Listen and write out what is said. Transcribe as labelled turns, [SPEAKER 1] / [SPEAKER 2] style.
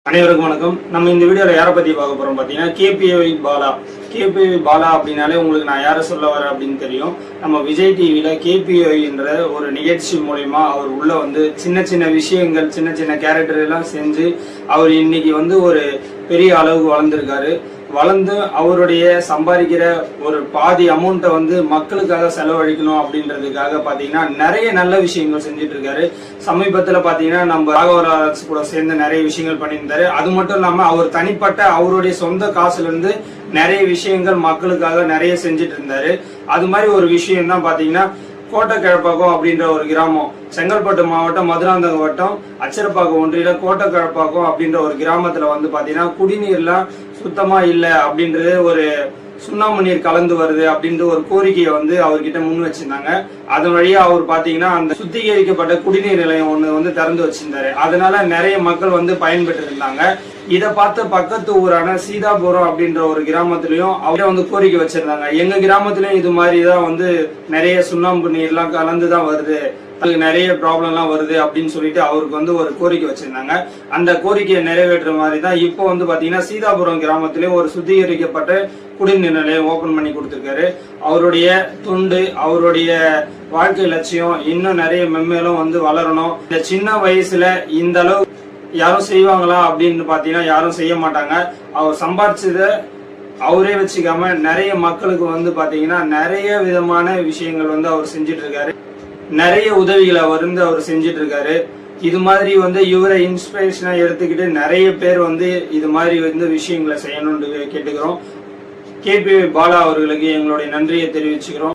[SPEAKER 1] அனைவருக்கும் வணக்கம். நம்ம இந்த வீடியோல யாரை பத்தி பார்க்க போறோம் பாத்தீங்கன்னா கேபிஐ பாலா. கேபிஐ பாலா அப்படின்னாலே உங்களுக்கு நான் யாரை சொல்ல வரேன் அப்படின்னு தெரியும். நம்ம விஜய் டிவில கேபிஐ என்ற ஒரு நிகழ்ச்சி மூலமா அவர் உள்ள வந்து சின்ன சின்ன விஷயங்கள், சின்ன சின்ன கேரக்டர் எல்லாம் செஞ்சு அவர் இன்னைக்கு வந்து ஒரு பெரிய அளவுக்கு வளர்ந்திருக்காரு. வளர்ந்து அவருடைய சம்பாதிக்கிற ஒரு பாதி அமௌண்ட்டை வந்து மக்களுக்காக செலவழிக்கணும் அப்படின்றதுக்காக பாத்தீங்கன்னா நிறைய நல்ல விஷயங்கள் செஞ்சுட்டு இருக்காரு. சமீபத்துல பாத்தீங்கன்னா நம்ம ராகவராஜ் கூட சேர்ந்து நிறைய விஷயங்கள் பண்ணியிருந்தாரு. அது மட்டும் இல்லாம அவர் தனிப்பட்ட அவருடைய சொந்த காசுல இருந்து நிறைய விஷயங்கள் மக்களுக்காக நிறைய செஞ்சுட்டு இருந்தாரு. அது மாதிரி ஒரு விஷயம் தான் பாத்தீங்கன்னா கோட்டக்கிழப்பாக்கம் அப்படின்ற ஒரு கிராமம், செங்கல்பட்டு மாவட்டம் மதுராந்தகம் வட்டம் அச்சரப்பாக்கம் ஒன்றியில கோட்டக்கிழப்பாக்கம் அப்படின்ற ஒரு கிராமத்துல வந்து பாத்தீங்கன்னா குடிநீர்லாம் சுத்தமா இல்ல அப்படின்றது, ஒரு சுண்ணாம்பு நீர் கலந்து வருது அப்படின்ற ஒரு கோரிக்கையை வந்து அவர்கிட்ட முன் வச்சிருந்தாங்க. அதன் வழியா அவர் பாத்தீங்கன்னா அந்த சுத்திகரிக்கப்பட்ட குடிநீர் நிலையம் ஒண்ணு வந்து திறந்து வச்சிருந்தாரு. அதனால நிறைய மக்கள் வந்து பயன்பெற்று இருந்தாங்க. இதை பார்த்து பக்கத்து ஊரான சீதாபுரம் அப்படின்ற ஒரு கிராமத்திலயும் அவரே வந்து கோரிக்கை வச்சிருந்தாங்க. எங்க கிராமத்திலயும் இது மாதிரிதான் வந்து நிறைய சுண்ணாம்பு நீர்லாம் கலந்துதான் வருது, அதுக்கு நிறைய ப்ராப்ளம் எல்லாம் வருது அப்படின்னு சொல்லிட்டு அவருக்கு வந்து ஒரு கோரிக்கை வச்சிருந்தாங்க. அந்த கோரிக்கையை நிறைவேற்ற மாதிரி தான் இப்போ வந்து பாத்தீங்கன்னா சீதாபுரம் கிராமத்திலயும் ஒரு சுத்திகரிக்கப்பட்ட குடிநீர் நிலையம் ஓபன் பண்ணி கொடுத்திருக்காரு. அவருடைய தொண்டு, அவருடைய வாழ்க்கை லட்சியம் இன்னும் நிறைய மென்மேலும் வந்து வளரணும். இந்த சின்ன வயசுல இந்த அளவு யாரும் செய்வாங்களா அப்படின்னு பாத்தீங்கன்னா யாரும் செய்ய மாட்டாங்க. அவர் சம்பாரிச்சத அவரே வச்சுக்காம நிறைய மக்களுக்கு வந்து பாத்தீங்கன்னா நிறைய விதமான விஷயங்கள் வந்து அவர் செஞ்சிட்டு இருக்காரு. நிறைய உதவிகளை வந்து அவர் செஞ்சிட்டு இருக்காரு. இது மாதிரி வந்து இவரை இன்ஸ்பிரேஷனா எடுத்துக்கிட்டு நிறைய பேர் வந்து இது மாதிரி வந்து விஷயங்களை செய்யணும்னு கேட்டுக்கிறோம். கேபிஐ பாலா அவர்களுக்கு எங்களுடைய நன்றியை தெரிவிச்சுக்கிறோம்.